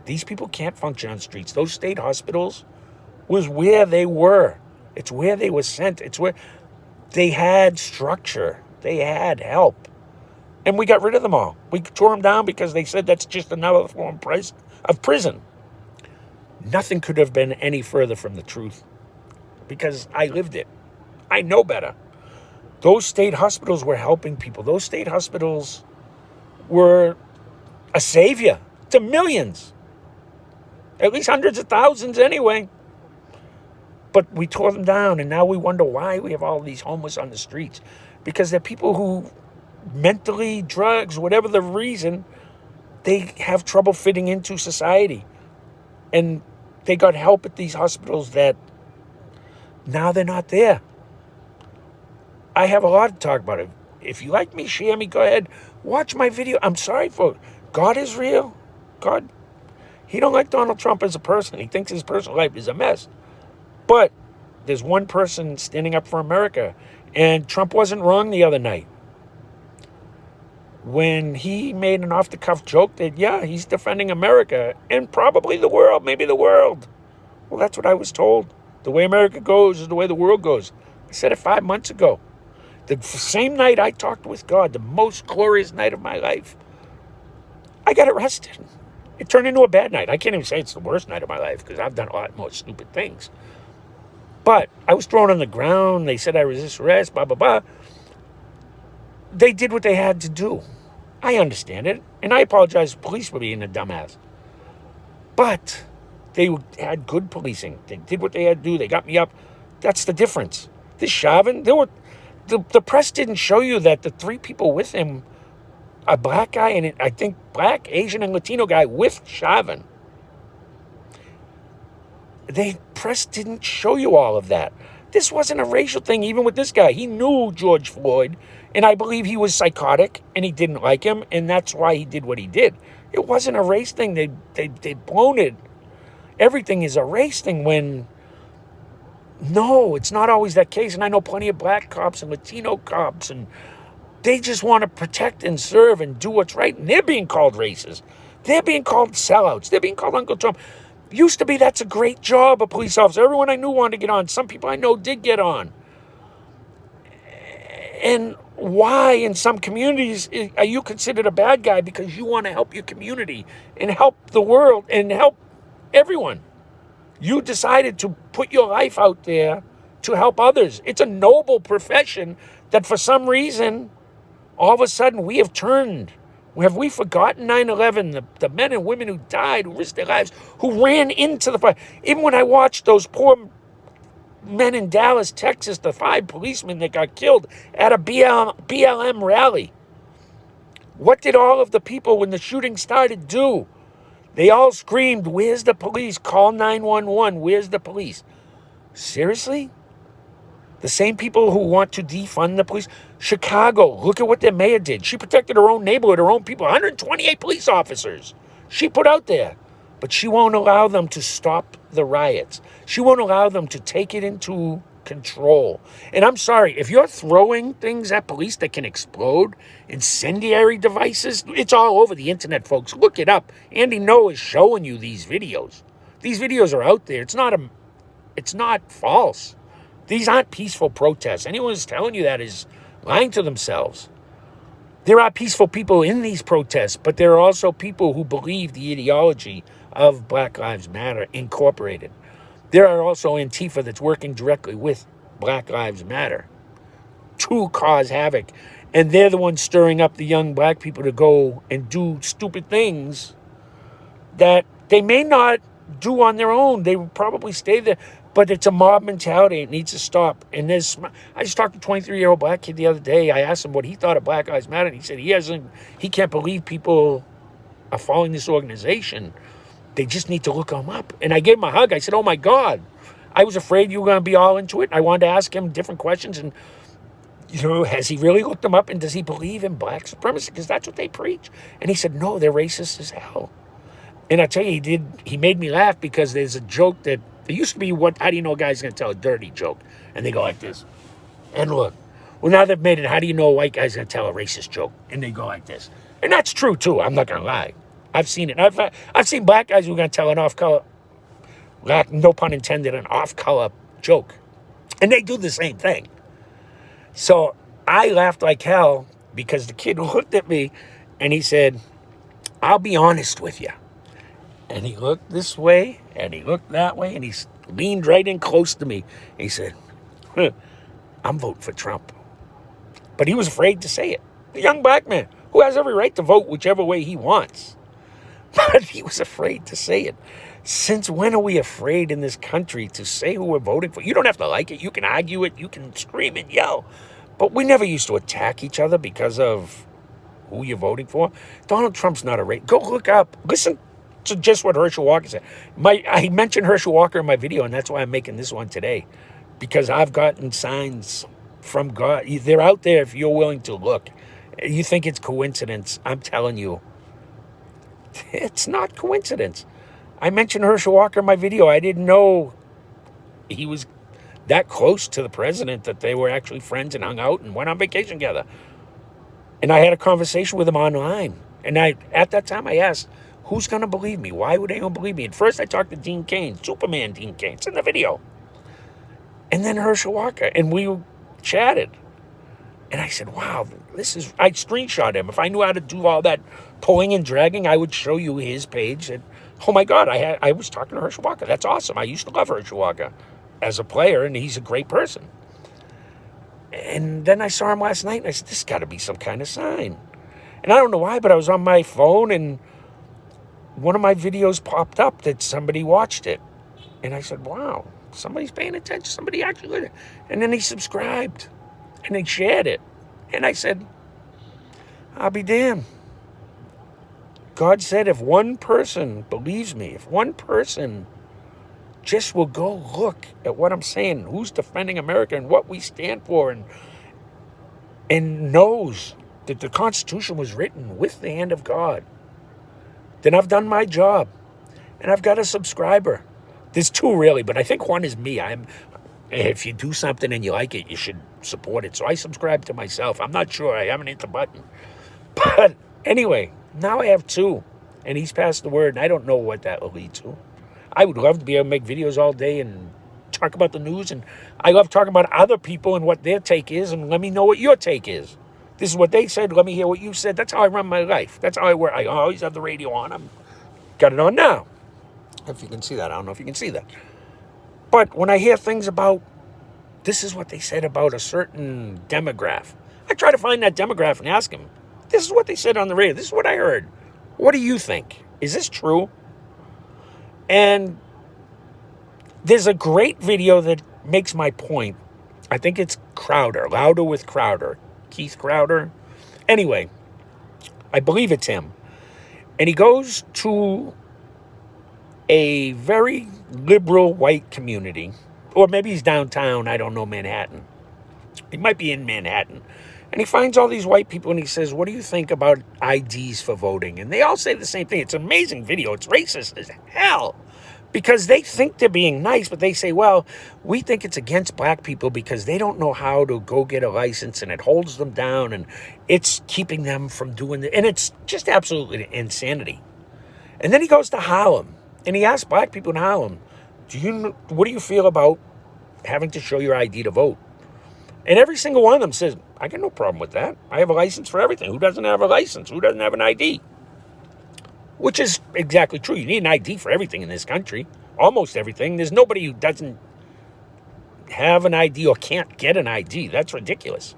S1: These people can't function on streets. Those state hospitals was where they were. It's where they were sent. It's where they had structure. They had help. And we got rid of them all. We tore them down because they said that's just another form of prison. Nothing could have been any further from the truth because I lived it. I know better. Those state hospitals were helping people. Those state hospitals were a savior to millions. At least hundreds of thousands anyway. But we tore them down, and now we wonder why we have all these homeless on the streets. Because they're people who mentally, drugs, whatever the reason, they have trouble fitting into society. And they got help at these hospitals that now they're not there. I have a lot to talk about it. If you like me, share me, go ahead. Watch my video. I'm sorry for it. God is real. God, he don't like Donald Trump as a person. He thinks his personal life is a mess. But there's one person standing up for America. And Trump wasn't wrong the other night when he made an off-the-cuff joke that, yeah, he's defending America and probably the world, maybe the world. Well, that's what I was told. The way America goes is the way the world goes. I said it 5 months ago. The same night I talked with God, the most glorious night of my life, I got arrested. It turned into a bad night. I can't even say it's the worst night of my life because I've done a lot more stupid things. But I was thrown on the ground. They said I resist arrest, blah, blah, blah. They did what they had to do. I understand it. And I apologize to police for being a dumbass. But they had good policing. They did what they had to do. They got me up. That's the difference. This Chauvin, the press didn't show you that the three people with him, a black guy and I think black, Asian, and Latino guy with Chauvin. The press didn't show you all of that. This wasn't a racial thing, even with this guy. He knew George Floyd, and I believe he was psychotic, and he didn't like him, and that's why he did what he did. It wasn't a race thing. They'd blown it. Everything is a race thing when... No, it's not always that case, and I know plenty of black cops and Latino cops, and they just want to protect and serve and do what's right, and they're being called racist. They're being called sellouts. They're being called Uncle Trump. Used to be that's a great job, a police officer. Everyone I knew wanted to get on. Some people I know did get on. And why in some communities are you considered a bad guy because you want to help your community and help the world and help everyone? You decided to put your life out there to help others. It's a noble profession that for some reason All of a sudden, we have turned. Have we forgotten 9/11? The men and women who died, who risked their lives, who ran into the fire. Even when I watched those poor men in Dallas, Texas, the 5 policemen that got killed at a BLM rally. What did all of the people when the shooting started do? They all screamed, "Where's the police? Call 911. Where's the police?" Seriously? The same people who want to defund the police. Chicago, look at what their mayor did. She protected her own neighborhood, her own people. 128 police officers she put out there. But she won't allow them to stop the riots. She won't allow them to take it into control. And I'm sorry, if you're throwing things at police that can explode, incendiary devices, it's all over the internet, folks. Look it up. Andy Ngo is showing you these videos. These videos are out there. It's not false. These aren't peaceful protests. Anyone who's telling you that is lying to themselves. There are peaceful people in these protests, but there are also people who believe the ideology of Black Lives Matter Incorporated. There are also Antifa that's working directly with Black Lives Matter to cause havoc. And they're the ones stirring up the young black people to go and do stupid things that they may not do on their own. They will probably stay there. But it's a mob mentality. It needs to stop. And I just talked to a 23-year-old black kid the other day. I asked him what he thought of Black Lives Matter. And he said he can't believe people are following this organization. They just need to look them up. And I gave him a hug. I said, "Oh my God, I was afraid you were going to be all into it." I wanted to ask him different questions. And, has he really looked them up? And does he believe in black supremacy? Because that's what they preach. And he said, "No, they're racist as hell." And I tell you, he made me laugh because there's a joke that there used to be how do you know a guy's going to tell a dirty joke? And they go like this. And look, well, now they've made it, how do you know a white guy's going to tell a racist joke? And they go like this. And that's true, too. I'm not going to lie. I've seen it. I've seen black guys who are going to tell an off-color, no pun intended, an off-color joke. And they do the same thing. So I laughed like hell because the kid looked at me and he said, "I'll be honest with you." And he looked this way, and he looked that way, and he leaned right in close to me. He said, "I'm voting for Trump." But he was afraid to say it. A young black man who has every right to vote whichever way he wants. But he was afraid to say it. Since when are we afraid in this country to say who we're voting for? You don't have to like it. You can argue it. You can scream and yell. But we never used to attack each other because of who you're voting for. Donald Trump's not a racist. Go look up. Listen to just what Herschel Walker said. I mentioned Herschel Walker in my video, and that's why I'm making this one today. Because I've gotten signs from God. They're out there if you're willing to look. You think it's coincidence. I'm telling you, it's not coincidence. I mentioned Herschel Walker in my video. I didn't know he was that close to the president, that they were actually friends and hung out and went on vacation together. And I had a conversation with him online. And at that time I asked, who's going to believe me? Why would anyone believe me? And first I talked to Dean Cain, Superman Dean Cain. It's in the video. And then Herschel Walker. And we chatted. And I said, wow, I screenshot him. If I knew how to do all that pulling and dragging, I would show you his page. And, oh my God, I was talking to Herschel Walker. That's awesome. I used to love Herschel Walker as a player, and he's a great person. And then I saw him last night, and I said, this has got to be some kind of sign. And I don't know why, but I was on my phone, and one of my videos popped up that somebody watched it. And I said, wow, somebody's paying attention. Somebody actually did it. And then he subscribed, and he shared it. And I said, I'll be damned. God said, if one person believes me, if one person just will go look at what I'm saying, who's defending America and what we stand for, and knows that the Constitution was written with the hand of God, then I've done my job. And I've got a subscriber. There's two really, but I think one is me. If you do something and you like it, you should support it. So I subscribe to myself. I'm not sure. I haven't hit the button. But anyway, now I have two. And he's passed the word, and I don't know what that will lead to. I would love to be able to make videos all day and talk about the news. And I love talking about other people and what their take is. And let me know what your take is. This is what they said. Let me hear what you said. That's how I run my life. That's how I work. I always have the radio on. I've got it on now. If you can see that. I don't know if you can see that. But when I hear things about, this is what they said about a certain demographic, I try to find that demographic and ask him, this is what they said on the radio. This is what I heard. What do you think? Is this true? And there's a great video that makes my point. I think it's Crowder, Louder with Crowder, Keith Crowder. Anyway, I believe it's him. And he goes to a very liberal white community, or maybe he's downtown, I don't know, Manhattan. He might be in Manhattan. And he finds all these white people and he says, what do you think about IDs for voting? And they all say the same thing. It's an amazing video. It's racist as hell. Because they think they're being nice, but they say, well, we think it's against black people because they don't know how to go get a license and it holds them down and it's keeping them from doing it. And it's just absolutely insanity. And then he goes to Harlem and he asks black people in Harlem, what do you feel about having to show your ID to vote? And every single one of them says, I got no problem with that. I have a license for everything. Who doesn't have a license? Who doesn't have an ID? Which is exactly true. You need an ID for everything in this country. Almost everything. There's nobody who doesn't have an ID or can't get an ID. That's ridiculous.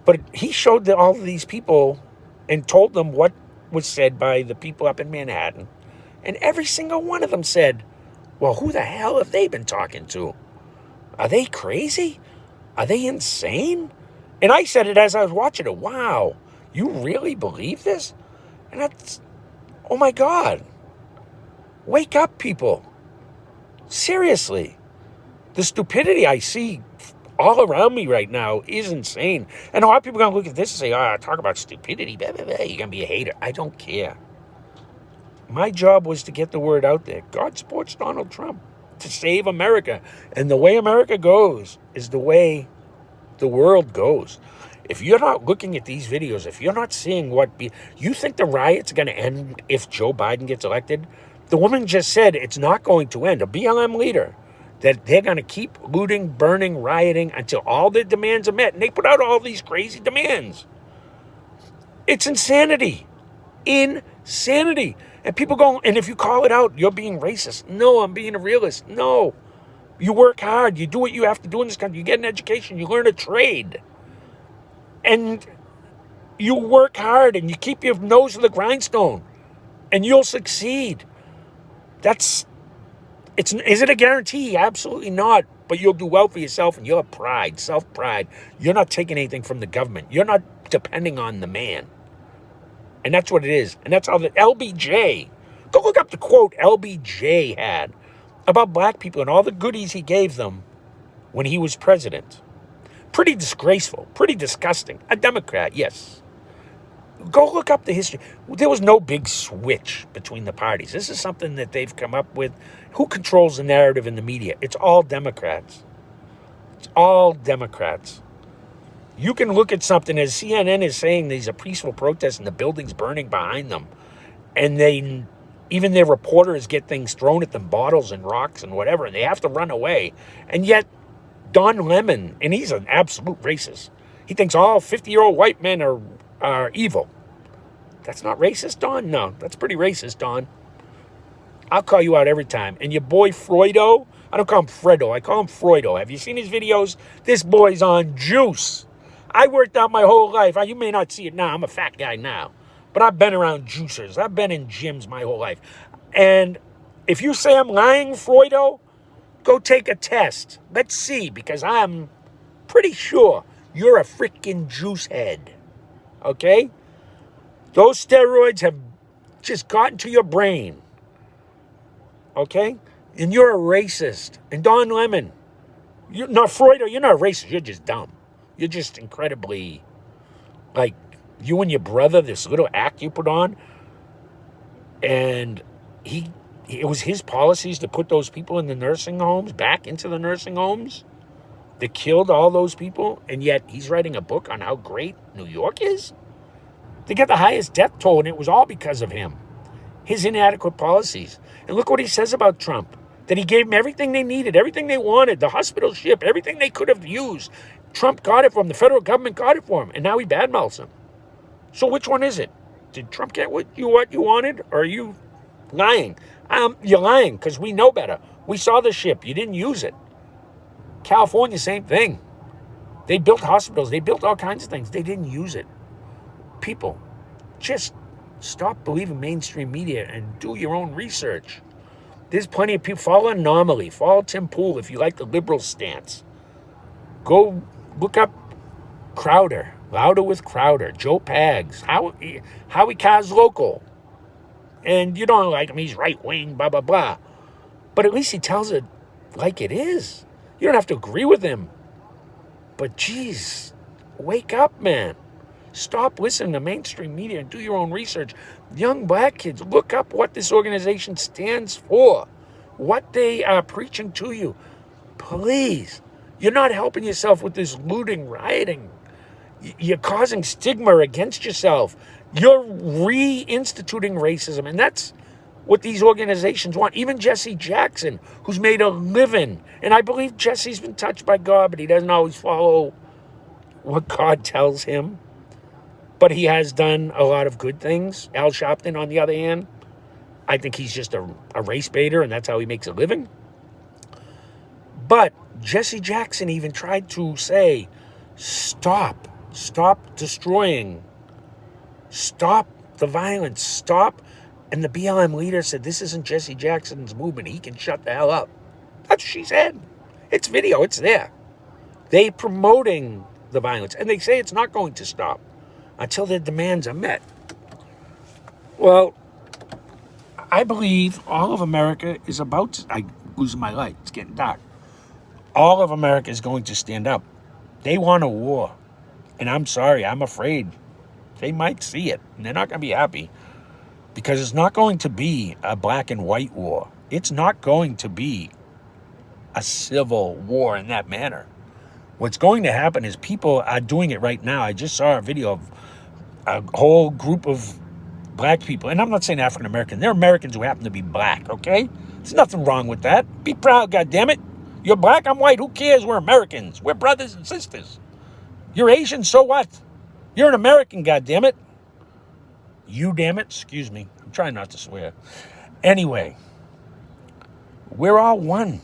S1: But he showed all of these people and told them what was said by the people up in Manhattan. And every single one of them said, well, who the hell have they been talking to? Are they crazy? Are they insane? And I said it as I was watching it. Wow, you really believe this? And that's... oh my God. Wake up, people. Seriously. The stupidity I see all around me right now is insane. And a lot of people are going to look at this and say, talk about stupidity. Blah, blah, blah. You're going to be a hater. I don't care. My job was to get the word out there. God supports Donald Trump to save America. And the way America goes is the way the world goes. If you're not looking at these videos, if you're not seeing you think the riot's going to end if Joe Biden gets elected? The woman just said it's not going to end. A BLM leader, that they're going to keep looting, burning, rioting until all their demands are met. And they put out all these crazy demands. It's insanity. Insanity. And people go, and if you call it out, you're being racist. No, I'm being a realist. No. You work hard. You do what you have to do in this country. You get an education. You learn a trade. And you work hard and you keep your nose to the grindstone and you'll succeed. Is it a guarantee? Absolutely not. But you'll do well for yourself and you'll have pride, self-pride. You're not taking anything from the government. You're not depending on the man. And that's what it is. And that's how the LBJ, go look up the quote LBJ had about black people and all the goodies he gave them when he was president. Pretty disgraceful, pretty disgusting. A Democrat, yes. Go look up the history. There was no big switch between the parties. This is something that they've come up with. Who controls the narrative in the media? It's all Democrats. It's all Democrats. You can look at something as CNN is saying these are peaceful protests and the building's burning behind them. And even their reporters get things thrown at them, bottles and rocks and whatever, and they have to run away. And yet, Don Lemon, and he's an absolute racist. He thinks all 50-year-old white men are evil. That's not racist, Don? No, that's pretty racist, Don. I'll call you out every time. And your boy Freudo, I don't call him Fredo, I call him Freudo. Have you seen his videos? This boy's on juice. I worked out my whole life. You may not see it now. I'm a fat guy now. But I've been around juicers. I've been in gyms my whole life. And if you say I'm lying, Freudo, go take a test. Let's see, because I'm pretty sure you're a freaking juice head. Okay? Those steroids have just gotten to your brain. Okay? And you're a racist. And Don Lemon, Freudo, you're not a racist. You're just dumb. You're just incredibly, like, you and your brother, this little act you put on, and it was his policies to put those people in the nursing homes, back into the nursing homes, that killed all those people, and yet he's writing a book on how great New York is? They got the highest death toll, and it was all because of him. His inadequate policies. And look what he says about Trump, that he gave them everything they needed, everything they wanted, the hospital ship, everything they could have used. Trump got it for him. The federal government got it for him, and now he badmouths him. So which one is it? Did Trump get what you wanted, or are you lying? You're lying, because we know better. We saw the ship. You didn't use it. California, same thing. They built hospitals. They built all kinds of things. They didn't use it. People, just stop believing mainstream media and do your own research. There's plenty of people. Follow Anomaly. Follow Tim Pool if you like the liberal stance. Go look up Crowder. Louder with Crowder. Joe Pags. Howie Kaz Local. And you don't like him. He's right-wing, blah, blah, blah. But at least he tells it like it is. You don't have to agree with him. But, geez, wake up, man. Stop listening to mainstream media and do your own research. Young black kids, look up what this organization stands for, what they are preaching to you. Please, you're not helping yourself with this looting, rioting. You're causing stigma against yourself. You're reinstituting racism, and that's what these organizations want. Even Jesse Jackson, who's made a living, and I believe Jesse's been touched by God, but he doesn't always follow what God tells him. But he has done a lot of good things. Al Sharpton, on the other hand, I think he's just a race baiter, and that's how he makes a living. But Jesse Jackson even tried to say, stop destroying, stop the violence, stop. And the BLM leader said, this isn't Jesse Jackson's movement. He can shut the hell up. That's what she said. It's video. It's there. They promoting the violence. And they say it's not going to stop until their demands are met. Well, I believe all of America is about to... I'm losing my light. It's getting dark. All of America is going to stand up. They want a war. And I'm sorry. I'm afraid they might see it. And they're not going to be happy. Because it's not going to be a black and white war. It's not going to be a civil war in that manner. What's going to happen is people are doing it right now. I just saw a video of a whole group of black people. And I'm not saying African American. They're Americans who happen to be black, okay? There's nothing wrong with that. Be proud, goddammit. You're black, I'm white. Who cares? We're Americans. We're brothers and sisters. You're Asian, so what? You're an American, goddammit. You damn it. Excuse me. I'm trying not to swear. Anyway, we're all one.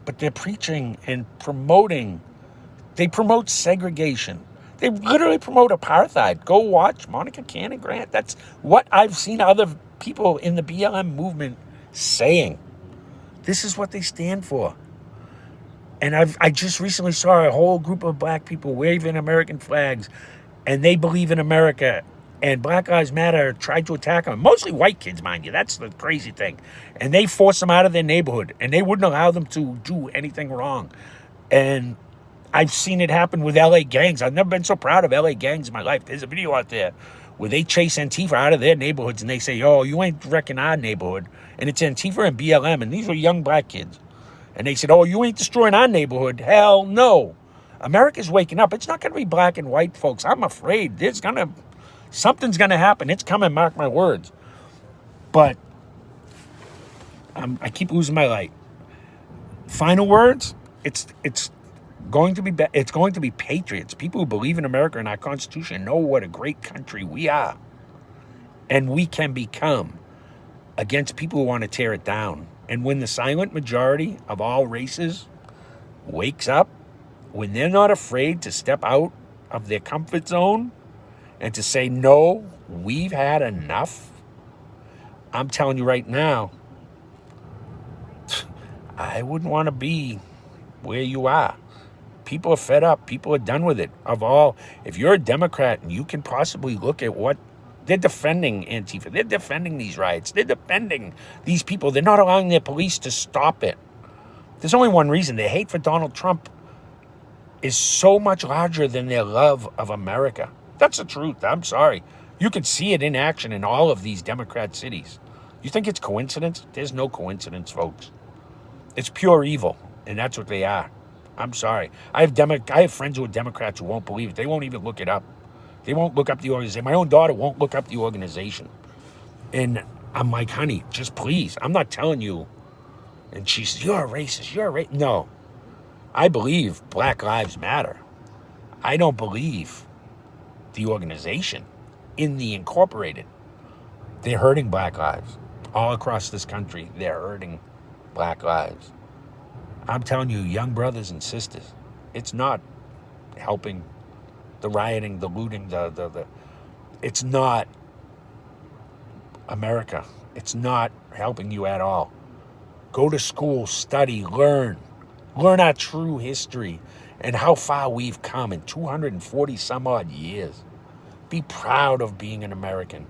S1: But they're preaching and promoting. They promote segregation. They literally promote apartheid. Go watch Monica Cannon Grant. That's what I've seen other people in the BLM movement saying. This is what they stand for. And I just recently saw a whole group of black people waving American flags, and they believe in America. And Black Lives Matter tried to attack them. Mostly white kids, mind you. That's the crazy thing. And they forced them out of their neighborhood. And they wouldn't allow them to do anything wrong. And I've seen it happen with LA gangs. I've never been so proud of LA gangs in my life. There's a video out there where they chase Antifa out of their neighborhoods. And they say, oh, you ain't wrecking our neighborhood. And it's Antifa and BLM. And these were young black kids. And they said, oh, you ain't destroying our neighborhood. Hell no. America's waking up. It's not going to be black and white, folks. I'm afraid something's going to happen. It's coming, mark my words. But I keep losing my light. Final words, it's going to be patriots, people who believe in America and our Constitution, know what a great country we are. And we can become against people who want to tear it down. And when the silent majority of all races wakes up, when they're not afraid to step out of their comfort zone and to say, no, we've had enough, I'm telling you right now, I wouldn't want to be where you are. People are fed up. People are done with it. If you're a Democrat and you can possibly look at what they're defending Antifa, they're defending these riots, they're defending these people, they're not allowing their police to stop it. There's only one reason. Their hate for Donald Trump is so much larger than their love of America. That's the truth. I'm sorry. You can see it in action in all of these Democrat cities. You think it's coincidence? There's no coincidence, folks. It's pure evil, and that's what they are. I'm sorry. I have friends who are Democrats who won't believe it. They won't even look it up. They won't look up the organization. My own daughter won't look up the organization. And I'm like, honey, just please. I'm not telling you. And she says, you're a racist. You're a racist. No. I believe Black Lives Matter. I don't believe the organization in the Incorporated. They're hurting Black lives. All across this country, they're hurting Black lives. I'm telling you, young brothers and sisters, it's not helping the rioting, the looting, it's not America. It's not helping you at all. Go to school, study, learn. Learn our true history and how far we've come in 240 some odd years. Be proud of being an American.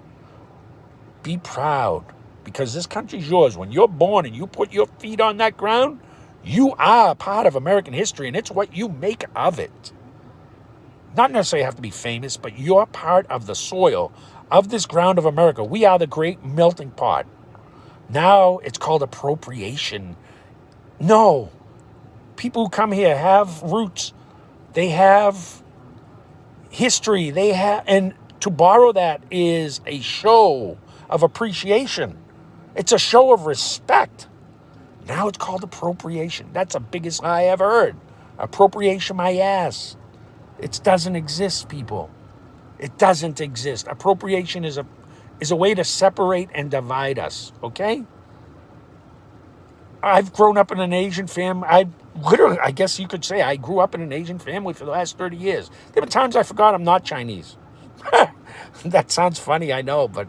S1: Be proud, because this country's yours. When you're born and you put your feet on that ground, you are a part of American history, and it's what you make of it. Not necessarily have to be famous, but you're part of the soil of this ground of America. We are the great melting pot. Now it's called appropriation. No. People who come here have roots. They have history. And to borrow that is a show of appreciation. It's a show of respect. Now it's called appropriation. That's the biggest lie I ever heard. Appropriation my ass. It doesn't exist, people. It doesn't exist. Appropriation is a way to separate and divide us, okay? I've grown up in an Asian family. I guess you could say I grew up in an Asian family for the last 30 years. There were times I forgot I'm not Chinese. That sounds funny, I know, but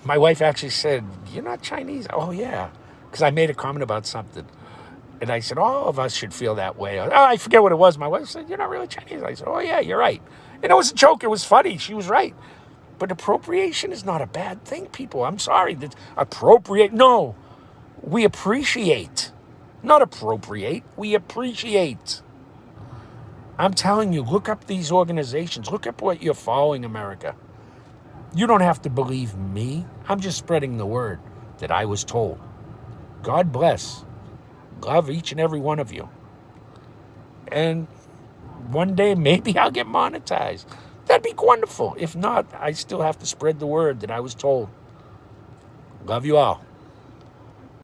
S1: my wife actually said, "You're not Chinese?" Oh, yeah, because I made a comment about something. And I said, all of us should feel that way. Oh, I forget what it was. My wife said, "You're not really Chinese." I said, "Oh, yeah, you're right." And it was a joke. It was funny. She was right. But appropriation is not a bad thing, people. I'm sorry. Appropriate. No. We appreciate. Not appropriate. We appreciate. I'm telling you, look up these organizations. Look up what you're following, America. You don't have to believe me. I'm just spreading the word that I was told. God bless. Love each and every one of you. And one day, maybe I'll get monetized. That'd be wonderful. If not, I still have to spread the word that I was told. Love you all.